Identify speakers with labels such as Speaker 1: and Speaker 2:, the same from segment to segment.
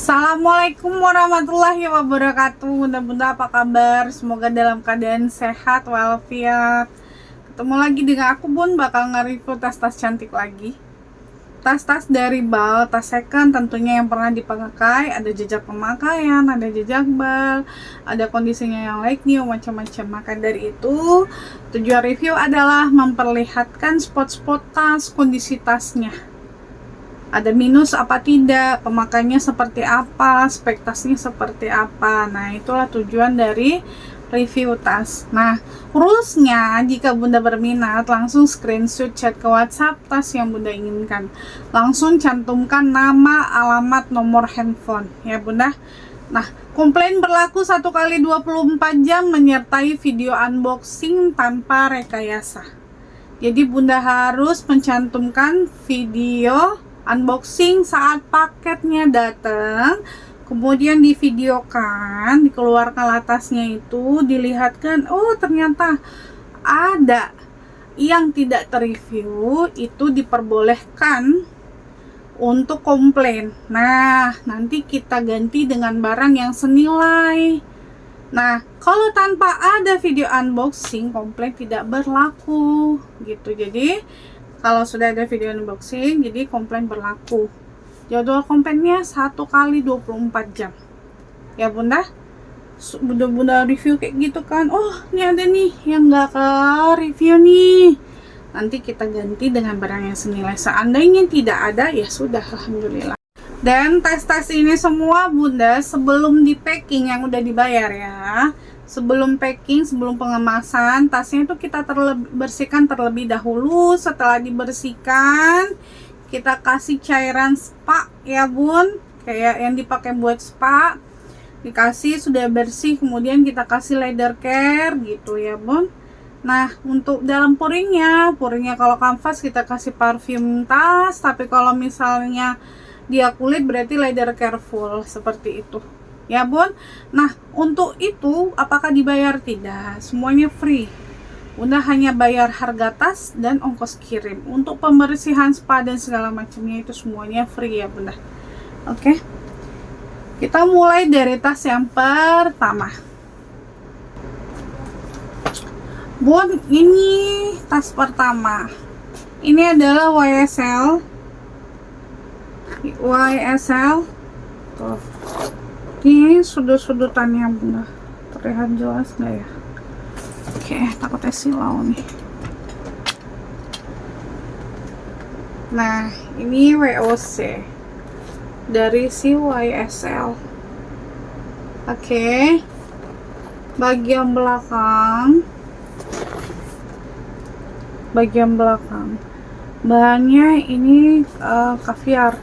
Speaker 1: Assalamualaikum warahmatullahi wabarakatuh. Bunda-bunda apa kabar? Semoga dalam keadaan sehat walafiat. Ketemu lagi dengan aku Bun, bakal nge-review tas-tas cantik lagi. Tas-tas dari Bal, tas second tentunya yang pernah dipakai, ada jejak pemakaian, ada jejak bal, ada kondisinya yang like new, macam-macam. Maka dari itu, tujuan review adalah memperlihatkan spot-spot tas, kondisi tasnya. Ada minus apa tidak, pemakaiannya seperti apa, spek tasnya seperti apa. Nah, itulah tujuan dari review tas. Nah, rulesnya jika Bunda berminat, langsung screenshot chat ke WhatsApp tas yang Bunda inginkan. Langsung cantumkan nama, alamat, nomor handphone ya Bunda. Nah, komplain berlaku 1 kali 24 jam menyertai video unboxing tanpa rekayasa. Jadi Bunda harus mencantumkan video unboxing saat paketnya datang, kemudian divideokan, dikeluarkan tasnya itu, dilihatkan, oh ternyata ada yang tidak terreview, itu diperbolehkan untuk komplain. Nah, nanti kita ganti dengan barang yang senilai. Nah, kalau tanpa ada video unboxing, komplain tidak berlaku gitu. Jadi kalau sudah ada video unboxing, jadi komplain berlaku. Jadwal komplainnya 1 kali 24 jam. Ya Bunda, Bunda review kayak gitu kan. Oh, ini ada nih yang nggak ke review nih. Nanti kita ganti dengan barang yang senilai. Seandainya tidak ada, ya sudah, alhamdulillah. Dan tas-tas ini semua Bunda sebelum di packing yang udah dibayar ya. Sebelum packing, sebelum pengemasan, tasnya itu kita bersihkan terlebih dahulu. Setelah dibersihkan, kita kasih cairan spa ya Bun, kayak yang dipakai buat spa. Dikasih sudah bersih, kemudian kita kasih leather care gitu ya Bun. Nah, untuk dalam puringnya kalau kanvas kita kasih parfum tas, tapi kalau misalnya dia kulit berarti leather care full, seperti itu ya Bun. Nah, untuk itu apakah dibayar? Tidak, semuanya free. Bunda hanya bayar harga tas dan ongkos kirim. Untuk pembersihan spa dan segala macamnya itu semuanya free ya Bunda. Oke, kita mulai dari tas yang pertama Bun. Ini tas pertama, ini adalah YSL tuh. Ini sudut-sudutannya Bunda, terlihat jelas nggak ya? Oke, takutnya silau nih. Nah, ini WOC dari si YSL. Oke, bagian belakang bahannya ini kaviar,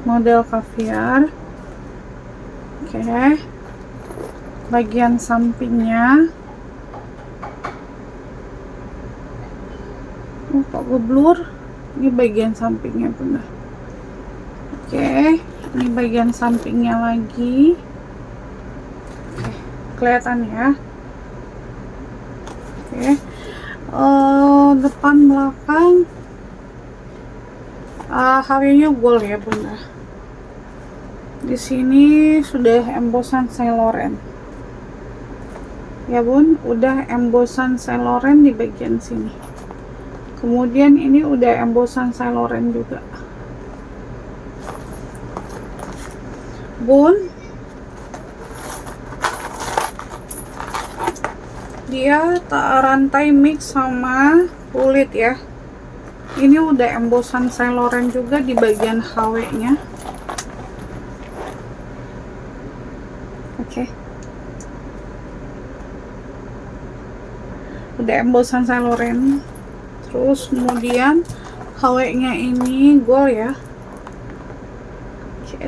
Speaker 1: model kaviar. Oke, bagian sampingnya kok geblur. Ini bagian sampingnya Bunda. Oke, ini bagian sampingnya lagi. Oke, kelihatan ya. Oke, depan belakang HW-nya gold ya Bunda. Di sini sudah embosan Saint Laurent ya Bun, udah embosan Saint Laurent di bagian sini. Kemudian ini udah embosan Saint Laurent juga Bun. Dia rantai mix sama kulit ya. Ini udah embosan Saint Laurent juga di bagian HW-nya. Oke, udah embosan Saint Laurent. Terus kemudian HW-nya ini gold ya. Oke,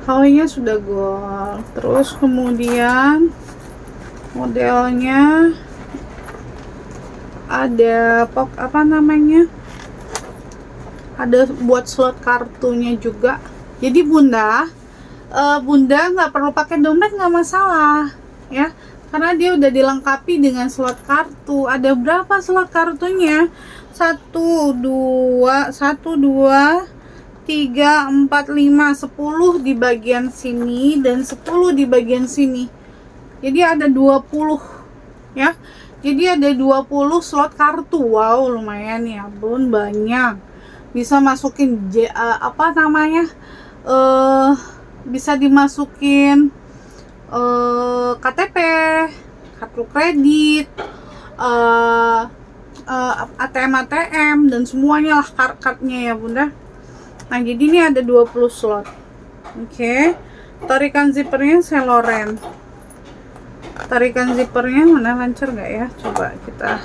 Speaker 1: HW-nya sudah gold. Terus kemudian modelnya ada ada buat slot kartunya juga. Jadi Bunda nggak perlu pakai dompet, nggak masalah ya, karena dia udah dilengkapi dengan slot kartu. Ada berapa slot kartunya? 1 2 3, 4, 5, 10 di bagian sini dan 10 di bagian sini. Jadi ada 20 ya. Jadi ada 20 slot kartu. Wow, lumayan ya, Bun, banyak. Bisa masukin apa namanya? Bisa dimasukin KTP, kartu kredit, ATM dan semuanya lah cardnya ya Bunda. Nah jadi ini ada 20 slot. Oke. Tarikan zippernya Seloren. Tarikan zippernya mana, lancar nggak ya? Coba kita.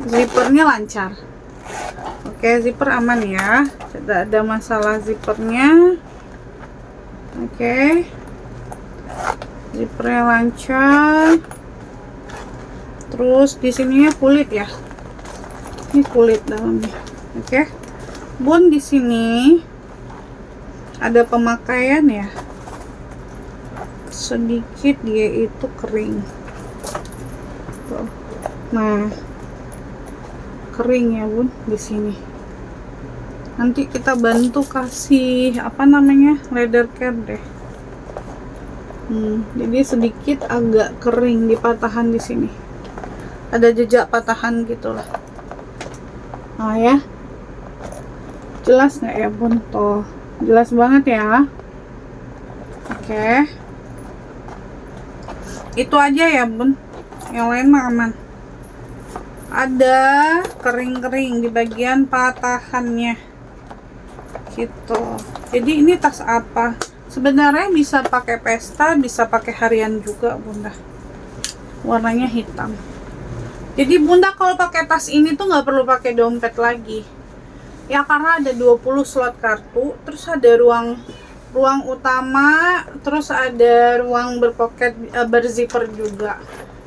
Speaker 1: Zippernya lancar. Oke, zipper aman ya. Tidak ada masalah zippernya. Oke. Zippernya lancar. Terus di sininya kulit ya. Ini kulit dalamnya. Oke. Bun, di sini ada pemakaian ya. Sedikit dia itu kering. Tuh. Nah, kering ya Bun di sini. Nanti kita bantu kasih apa namanya, leather care deh. Jadi sedikit agak kering di patahan di sini. Ada jejak patahan gitulah. Nah ya, jelas nggak ya Bun? Tuh, jelas banget ya. Oke, itu aja ya Bun. Yang lain mah aman. Ada kering-kering di bagian patahannya gitu. Jadi ini tas apa? Sebenarnya bisa pakai pesta, bisa pakai harian juga Bunda. Warnanya hitam. Jadi Bunda kalau pakai tas ini tuh nggak perlu pakai dompet lagi ya, karena ada 20 slot kartu, terus ada ruang utama, terus ada ruang berpoket, berzipper juga.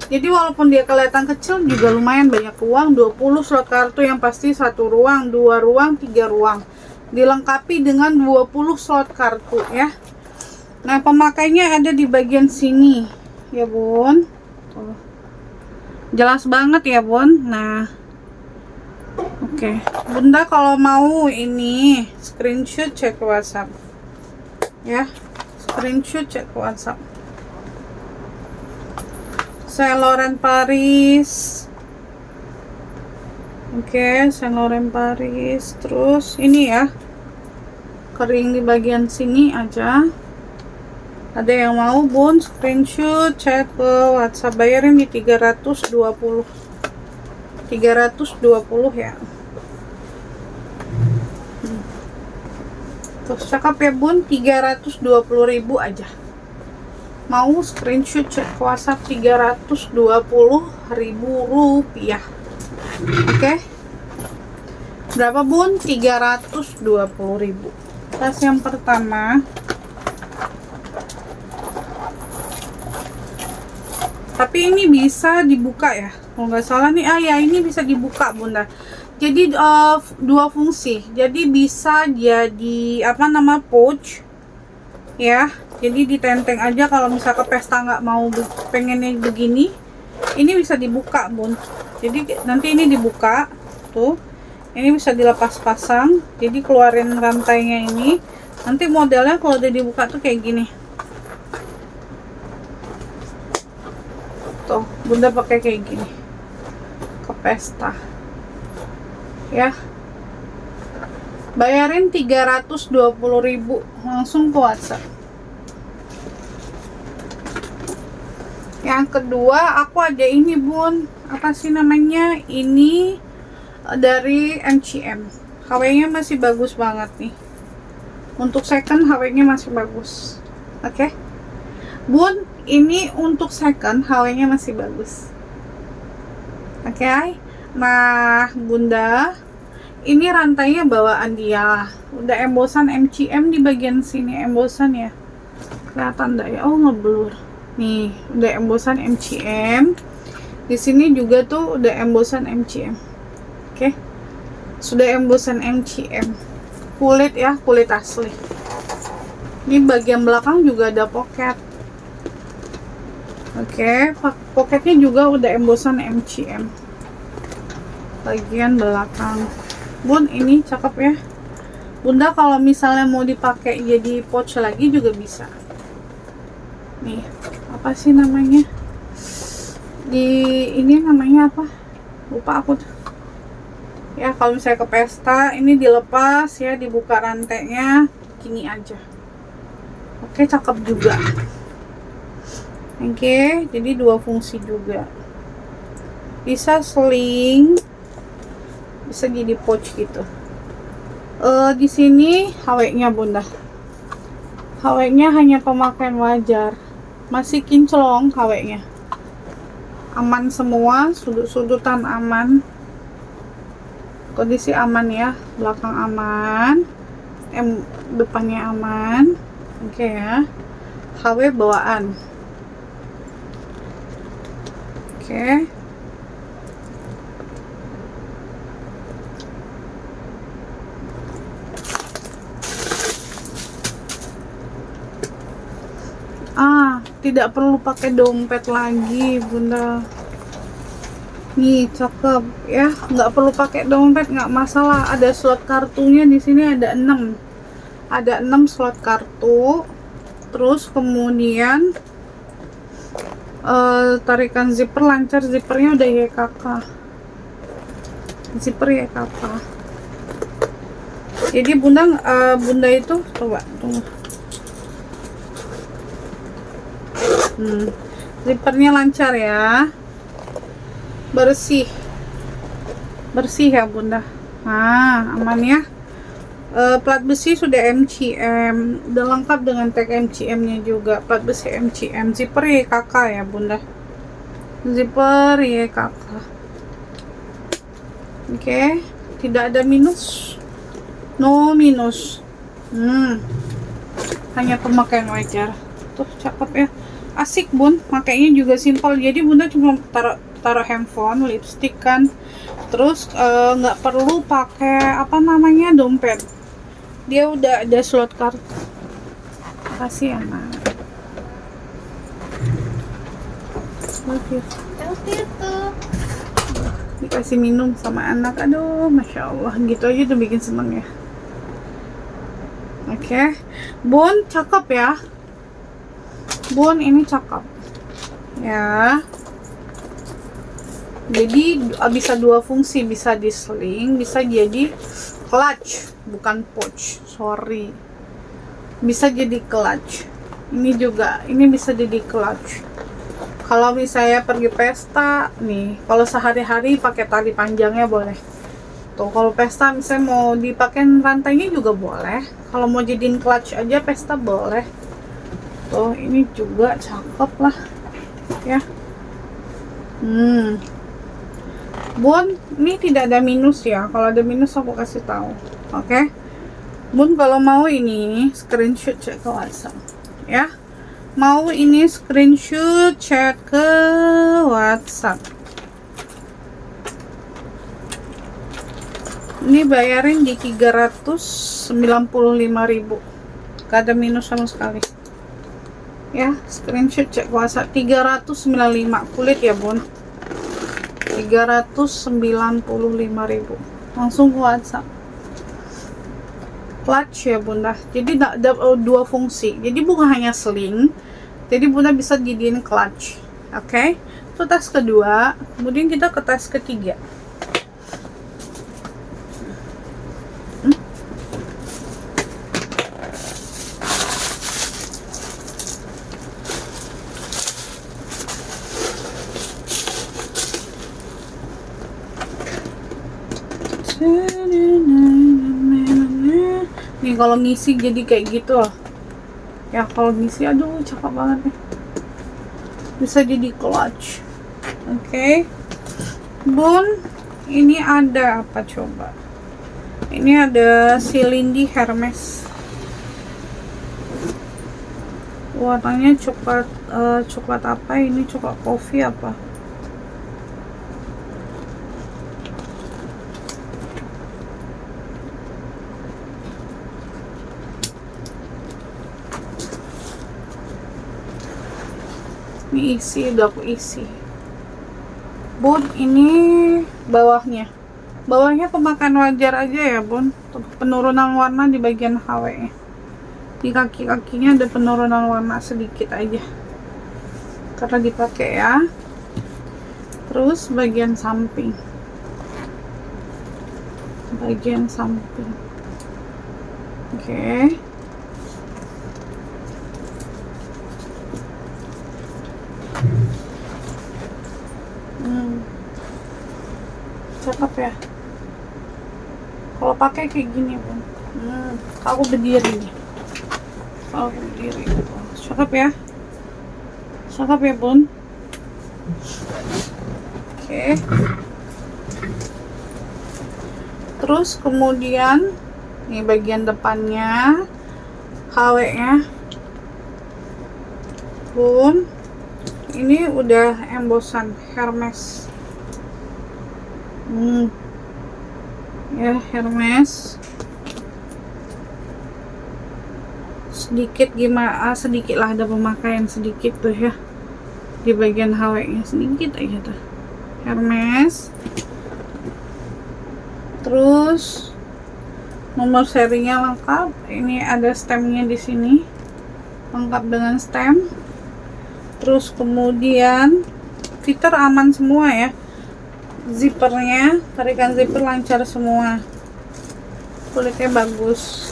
Speaker 1: Jadi walaupun dia kelihatan kecil juga lumayan banyak ruang. 20 slot kartu yang pasti 1 ruang, 2 ruang, 3 ruang. Dilengkapi dengan 20 slot kartu ya. Nah, pemakainya ada di bagian sini ya Bun. Tuh. Jelas banget ya Bun. Nah, oke. Bunda kalau mau ini screenshot cek WhatsApp ya. Screenshot cek WhatsApp. Seloren Paris. Oke, Seloren Paris. Terus ini ya, kering di bagian sini aja. Ada yang mau Bun, screenshot chat ke WhatsApp, bayarin di 320. 320 ya. Terus cakep ya Bun, 320.000 aja. Mau screenshot cek WhatsApp 320.000 rupiah. Oke. Berapa Bun? 320.000. Tas yang pertama. Tapi ini bisa dibuka ya. Kalau nggak salah nih, ya ini bisa dibuka Bunda. Jadi dua fungsi. Jadi bisa jadi apa nama, pouch ya. Jadi ditenteng aja kalau misal ke pesta nggak mau pengennya begini, ini bisa dibuka Bun. Jadi nanti ini dibuka tuh, ini bisa dilepas pasang. Jadi keluarin rantainya ini. Nanti modelnya kalau udah dibuka tuh kayak gini. Tuh, Bunda pakai kayak gini ke pesta ya. Bayarin 320.000 langsung ke WhatsApp. Yang kedua aku ada ini Bun, apa sih namanya, ini dari MCM. HW-nya masih bagus banget nih. Untuk second HW-nya masih bagus. Oke. Bun, ini untuk second HW-nya masih bagus. Oke. Nah, Bunda, ini rantainya bawaan dia. Udah embosan MCM di bagian sini, embosan ya. Kelihatan enggak ya? Oh, ngeblur. Nih, udah embosan MCM. Di sini juga tuh udah embosan MCM. Oke. Sudah embosan MCM. Kulit ya, kulit asli. Ini bagian belakang juga ada pocket. Oke, poketnya juga udah embosan MCM. Bagian belakang. Bun, ini cakep ya. Bunda kalau misalnya mau dipakai jadi pouch lagi juga bisa. Nih, apa sih namanya? Ini namanya apa? Lupa aku tuh. Ya, kalau misalnya ke pesta, ini dilepas ya, dibuka rantainya, gini aja. Oke, cakep juga. Oke, jadi dua fungsi juga. Bisa sling, bisa jadi pouch gitu. Di sini HW-nya bunda. HW-nya hanya pemakaian wajar. Masih kinclong HW-nya. Aman semua, sudut-sudutan aman. Kondisi aman ya, belakang aman. Depannya aman. Oke ya. HW bawaan. Oke. Tidak perlu pakai dompet lagi bunda. Nih cakep ya, nggak perlu pakai dompet, nggak masalah. Ada slot kartunya di sini, ada 6 slot kartu. Terus kemudian tarikan zipper lancar, zippernya udah YKK, zipper YKK. Jadi bunda itu coba tunggu. Zippernya lancar ya, bersih ya bunda. Aman ya. Plat besi sudah MCM, udah lengkap dengan tag MCM nya juga. Plat besi MCM, zipper YKK ya bunda, zipper YKK. Oke, tidak ada minus, no minus. Hanya pemakaian wajar. Tuh cakep ya, asik bun, makainya juga simpel. Jadi bunda cuma taruh handphone, lipstick kan, terus nggak perlu pakai dompet. Dia udah ada slot kartu. Kasih ya nak. Dikasih minum sama anak, aduh masya Allah, gitu aja tuh bikin seneng ya. Oke, bun cakep ya. Bun ini cakep ya. Jadi bisa dua fungsi, bisa di sling, bisa jadi clutch, bukan pouch, sorry, bisa jadi clutch. Ini juga, ini bisa jadi clutch kalau misalnya pergi pesta nih. Kalau sehari-hari pakai tali panjangnya boleh tuh. Kalau pesta misalnya mau dipakai rantainya juga boleh. Kalau mau jadiin clutch aja pesta boleh tuh. Ini juga cakep lah ya. Bun, ini tidak ada minus ya. Kalau ada minus aku kasih tahu. Oke. Bun, kalau mau ini screenshot cek ke WhatsApp ya. Mau ini screenshot chat ke WhatsApp. Ini bayarin di 395.000. Gak ada minus sama sekali. Ya, screenshot cek ke WhatsApp 395 kulit ya, Bun. 395.000. Langsung ke WhatsApp. Clutch ya bunda, jadi ada dua fungsi, jadi bukan hanya sling, jadi bunda bisa jadiin clutch. Oke, itu tas kedua. Kemudian kita ke tas ketiga. Nih kalau ngisi jadi kayak gitu loh ya. Kalau ngisi aduh cakep banget nih, bisa jadi clutch. Oke. Bun, ini ada apa coba? Ini ada Silindi Hermes, warnanya coklat apa ini, coklat kopi apa. Ini udah aku isi. Bun, ini bawahnya Bawahnya pemakaian wajar aja ya bun, penurunan warna di bagian HW nya. Di kaki-kakinya ada penurunan warna sedikit aja karena dipakai ya. Terus bagian samping, oke. Cakep ya kalau pakai kayak gini bun. Aku berdiri, cakep ya bun. Oke. Terus kemudian ini bagian depannya HW nya bun, ini udah embosan Hermes. Ya Hermes sedikit sedikit lah, ada pemakaian sedikit tuh ya di bagian HW nya, sedikit aja tuh Hermes. Terus nomor serinya lengkap, ini ada stemnya di sini, lengkap dengan stem. Terus kemudian fitur aman semua ya, zippernya, tarikan zipper lancar semua, kulitnya bagus.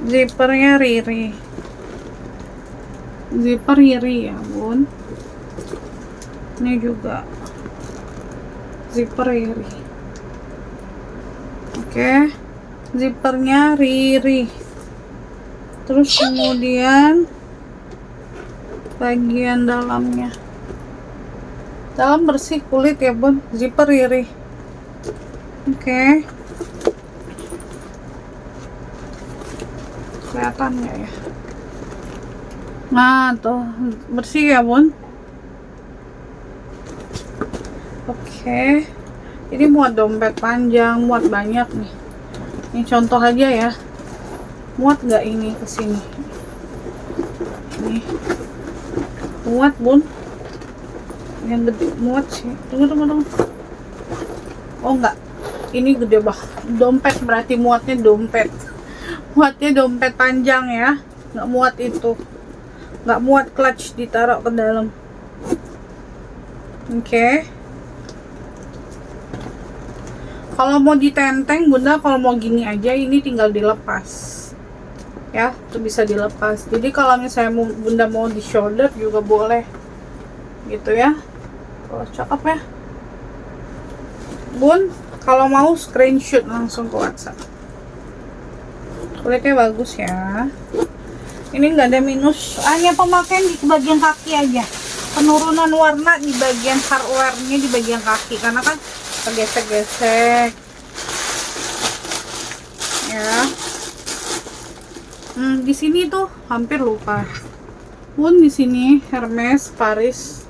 Speaker 1: Zippernya zipper riri ya bun. Ini juga zipper riri. Oke, zippernya riri. Terus kemudian bagian dalamnya, dalam bersih kulit ya bun, zipper riri. Oke. Kelihatan nggak ya? Nah tuh bersih ya bun. Oke, ini muat dompet panjang, muat banyak nih. Ini contoh aja ya, muat nggak ini kesini? Ini muat bun, yang gede muat sih. Tunggu. Oh enggak, ini gede banget. Dompet berarti muatnya dompet. Muatnya dompet panjang ya, nggak muat itu, nggak muat clutch ditaruh ke dalam. Oke. Kalau mau ditenteng bunda, kalau mau gini aja ini tinggal dilepas ya, itu bisa dilepas. Jadi kalau misalnya bunda mau di shoulder juga boleh gitu ya. Oh, cakep ya bun. Kalau mau screenshot langsung ke WhatsApp. Kulitnya bagus ya. Ini nggak ada minus, hanya pemakaian di bagian kaki aja, penurunan warna di bagian hardware-nya di bagian kaki karena kan gesek-gesek ya. Di sini tuh hampir lupa bun, di sini Hermes Paris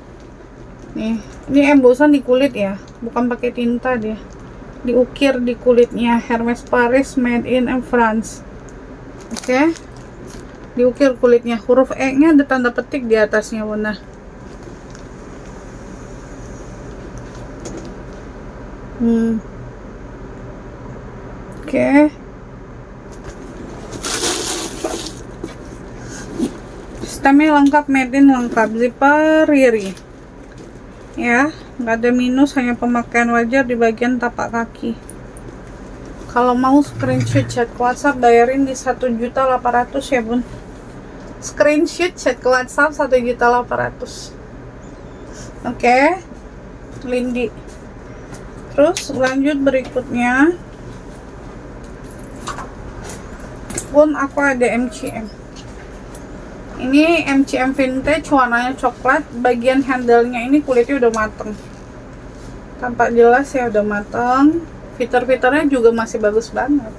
Speaker 1: nih. Ini embosan di kulit ya, bukan pakai tinta, dia diukir di kulitnya. Hermes Paris made in France. Oke, diukir kulitnya, huruf E nya ada tanda petik di atasnya bunda. Oke. Stemnya lengkap, made in lengkap, zipper riri ya, nggak ada minus, hanya pemakaian wajar di bagian tapak kaki. Kalau mau screenshot chat ke WhatsApp bayarin di 1.800.000 ya bun. Screenshot chat ke WhatsApp 1.800.000. Oke, Lindi. Terus lanjut berikutnya bun, aku ada MCM. Ini MCM vintage, warnanya coklat. Bagian handle-nya ini kulitnya udah mateng, tampak jelas ya, udah mateng. Fitur-fiturnya juga masih bagus banget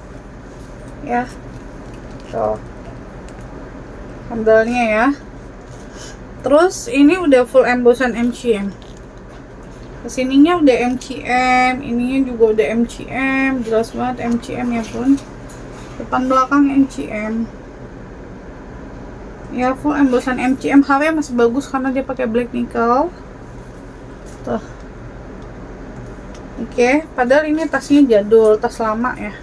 Speaker 1: ya. Tuh handle-nya ya. Terus ini udah full embosan MCM. Kesininya udah MCM, ininya juga udah MCM, jelas banget MCM ya pun. Depan belakang MCM ya, full embosan MCM. HW masih bagus karena dia pakai black nickel. Tuh. Oke, padahal ini tasnya jadul, tas lama ya.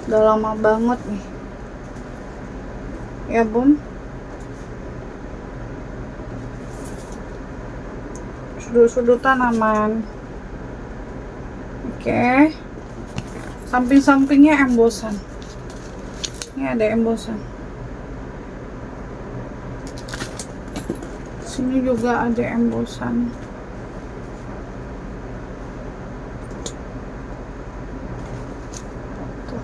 Speaker 1: Udah lama banget nih. Ya bun. Sudut-sudutan aman. Oke. Samping-sampingnya embosan. Ini ada embosan. Sini juga ada embosan. Tuh.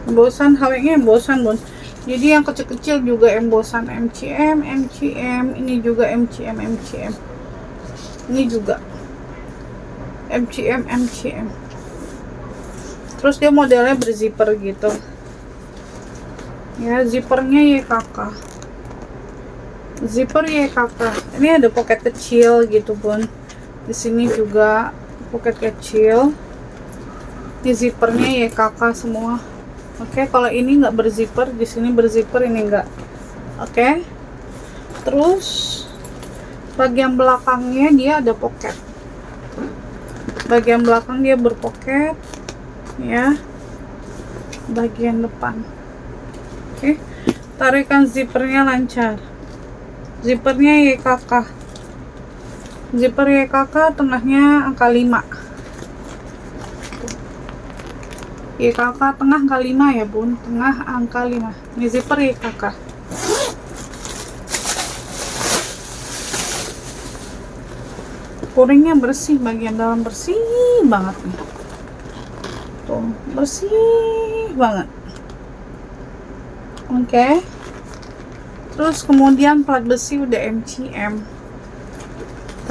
Speaker 1: Embosan, HW-nya embosan bun. Jadi yang kecil-kecil juga embosan, MCM, ini juga MCM. Ini juga MCM. Terus dia modelnya berzipper gitu. Ya, zippernya YKK. Zipper YKK. Ini ada pocket kecil gitu bun. Di sini juga pocket kecil. Ini zippernya YKK semua. Oke, kalau ini nggak berzipper, di sini berzipper, ini enggak. Oke. Terus bagian belakangnya dia ada pocket. Bagian belakang dia berpocket, ya. Bagian depan. Oke. Tarikan zippernya lancar. Zippernya YKK. Zipper YKK, tengahnya angka 5. YKK tengah angka 5 ya bun, tengah angka 5. Ini zipper YKK. Kuringnya bersih, bagian dalam bersih banget nih. Tuh, bersih banget. Oke. Terus kemudian plat besi udah MCM.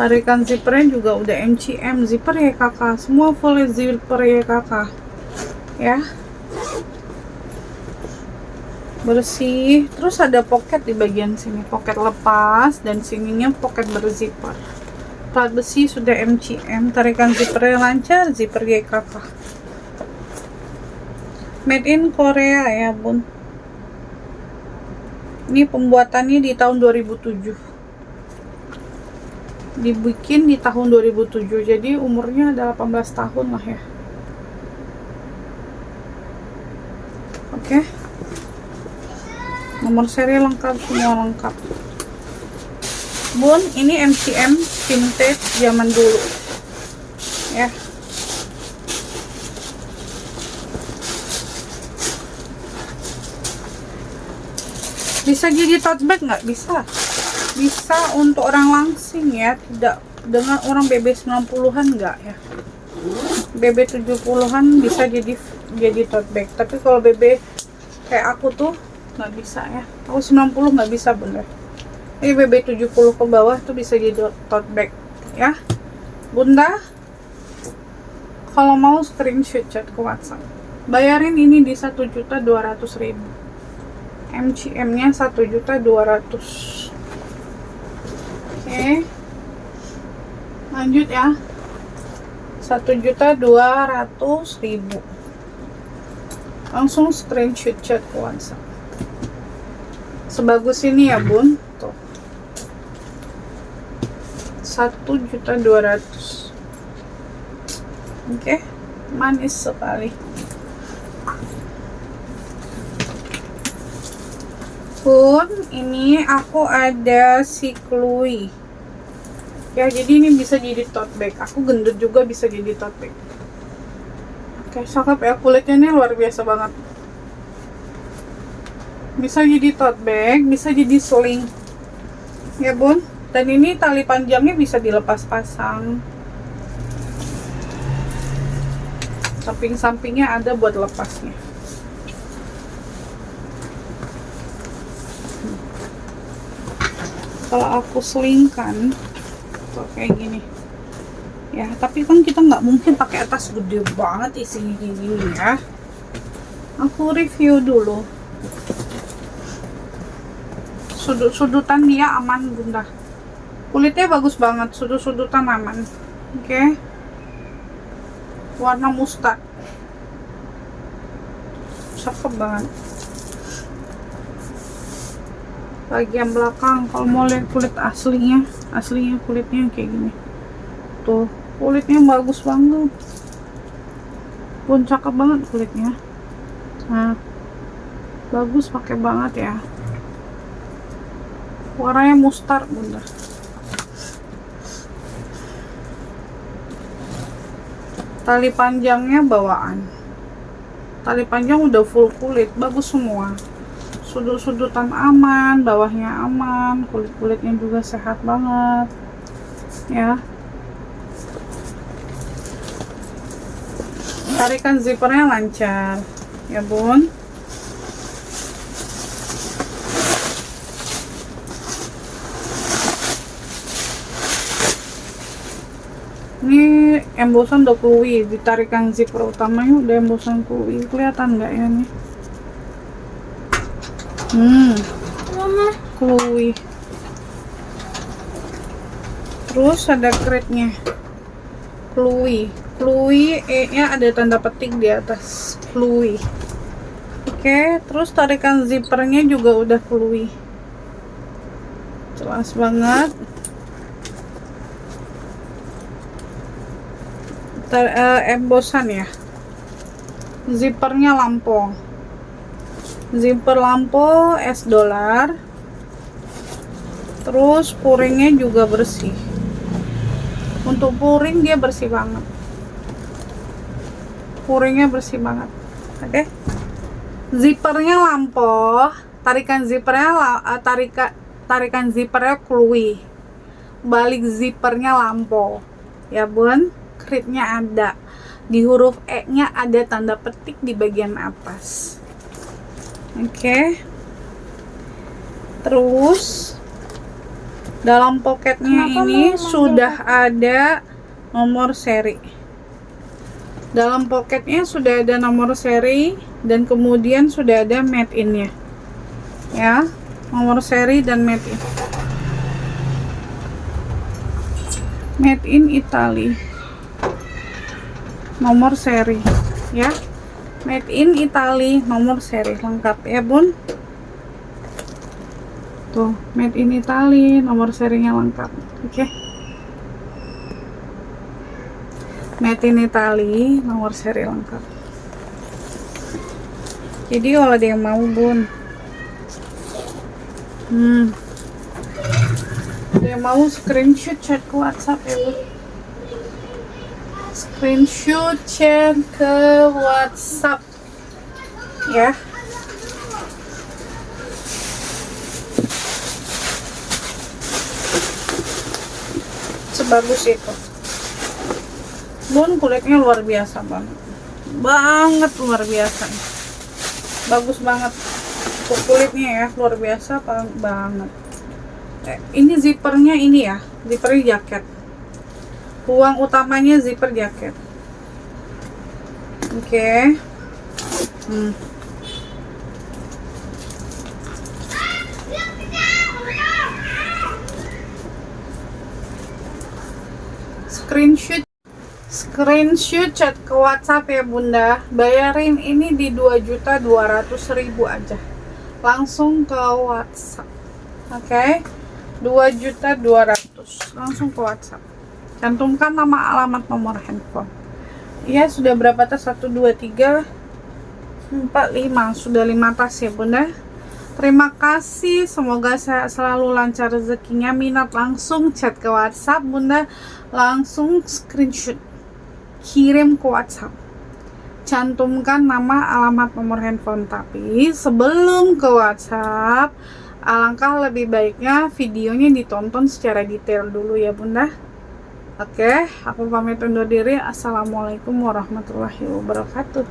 Speaker 1: Tarikan zippernya juga udah MCM, zipper YKK, semua full zipper YKK. Ya. Bersih. Terus ada pocket di bagian sini, pocket lepas, dan sininya pocket berzipper. Plat besi sudah MCM, tarikan zippernya lancar, zipper YKK. Made in Korea ya bun. Ini pembuatannya di tahun 2007. Dibikin di tahun 2007, jadi umurnya ada 18 tahun lah ya. Oke. Nomor seri lengkap, semua lengkap. Bun, ini MCM vintage zaman dulu. Ya. Bisa jadi tote bag nggak? Bisa. Bisa untuk orang langsing ya, tidak dengan orang BB 90-an nggak ya. BB 70-an bisa jadi tote bag. Tapi kalau BB kayak aku tuh nggak bisa ya. Aku 90 nggak bisa bener. Ini BB 70 ke bawah tuh bisa jadi tote bag ya. Bunda, kalau mau screenshot chat ke WhatsApp. Bayarin ini di 1.200.000. MCM-nya 1.200.000. Oke. Lanjut ya. 1.200.000. Langsung screenshot chat ke WhatsApp. Sebagus ini ya, Bun. Tuh. 1.200.000. Oke. Manis sekali. Pun ini aku ada si Chloe ya, jadi ini bisa jadi tote bag. Aku gendut juga bisa jadi tote bag. Oke, cakep ya, kulitnya ini luar biasa banget. Bisa jadi tote bag, bisa jadi sling ya Bun. Dan ini tali panjangnya bisa dilepas pasang, samping-sampingnya ada buat lepasnya. Kalau aku selingkan tuh kayak gini ya, tapi kan kita nggak mungkin pakai tas gede banget isinya kayak gini ya. Aku review dulu. Sudut-sudutan dia aman Bunda, kulitnya bagus banget, sudut-sudutan aman. Oke. Warna mustard, cakep banget. Bagian belakang kalau mau lihat kulit aslinya kulitnya kayak gini. Tuh, kulitnya bagus banget. Bun, cakep banget kulitnya. Nah, bagus, pakai banget ya. Warnanya mustard, Bunda. Tali panjangnya bawaan. Tali panjang udah full kulit, bagus semua. Sudut-sudutan aman, bawahnya aman, kulit-kulitnya juga sehat banget. Ya. Tarikan zippernya lancar. Ya, Bun. Ini embosan udah keluwi, ditarikan zipper utamanya udah embosan keluwi. Kelihatan nggak ya nih? Keluwi. Terus ada kretnya. Keluwi. Keluwi E-nya ada tanda petik di atas. Keluwi. Oke, terus tarikan zippernya juga udah keluwi. Jelas banget. Embosan ya, zippernya lampo, zipper lampo $, terus puringnya juga bersih. Untuk puring dia bersih banget, puringnya bersih banget. Oke, zippernya lampo, tarikan zippernya keluwi, balik zippernya lampo ya, Bun. Kritnya ada, di huruf E nya ada tanda petik di bagian atas. Oke. Terus dalam poketnya ini sudah ada nomor seri. Dalam poketnya sudah ada nomor seri dan kemudian sudah ada made in nya ya, nomor seri dan made in. Made in Italy, nomor seri ya, made in Italy, nomor seri lengkap ya, Bun. Tuh, made in Italy, nomor serinya lengkap. Oke. Made in Italy, nomor seri lengkap. Jadi kalau ada yang mau, Bun, ada yang mau screenshot, chat ke WhatsApp ya, Bun. Screenshot chat ke WhatsApp ya. Sebagus itu, Bun. Kulitnya luar biasa banget, luar biasa, bagus banget untuk kulitnya ya, luar biasa banget. Ini zippernya ini ya, zippernya jaket. Ruang utamanya zipper jaket. Oke. Screenshot chat ke WhatsApp ya, Bunda. Bayarin ini di 2.200.000 aja. Langsung ke WhatsApp. Oke. 2.200.000 langsung ke WhatsApp. Cantumkan nama, alamat, nomor handphone. Iya, sudah berapa tas? 1, 2, 3, 4, 5. Sudah 5 tas ya, Bunda. Terima kasih, semoga saya selalu lancar rezekinya. Minat langsung chat ke WhatsApp, Bunda. Langsung screenshot, kirim ke WhatsApp. Cantumkan nama, alamat, nomor handphone. Tapi sebelum ke WhatsApp, alangkah lebih baiknya videonya ditonton secara detail dulu ya, Bunda. Oke, aku pamit undur diri. Assalamualaikum warahmatullahi wabarakatuh.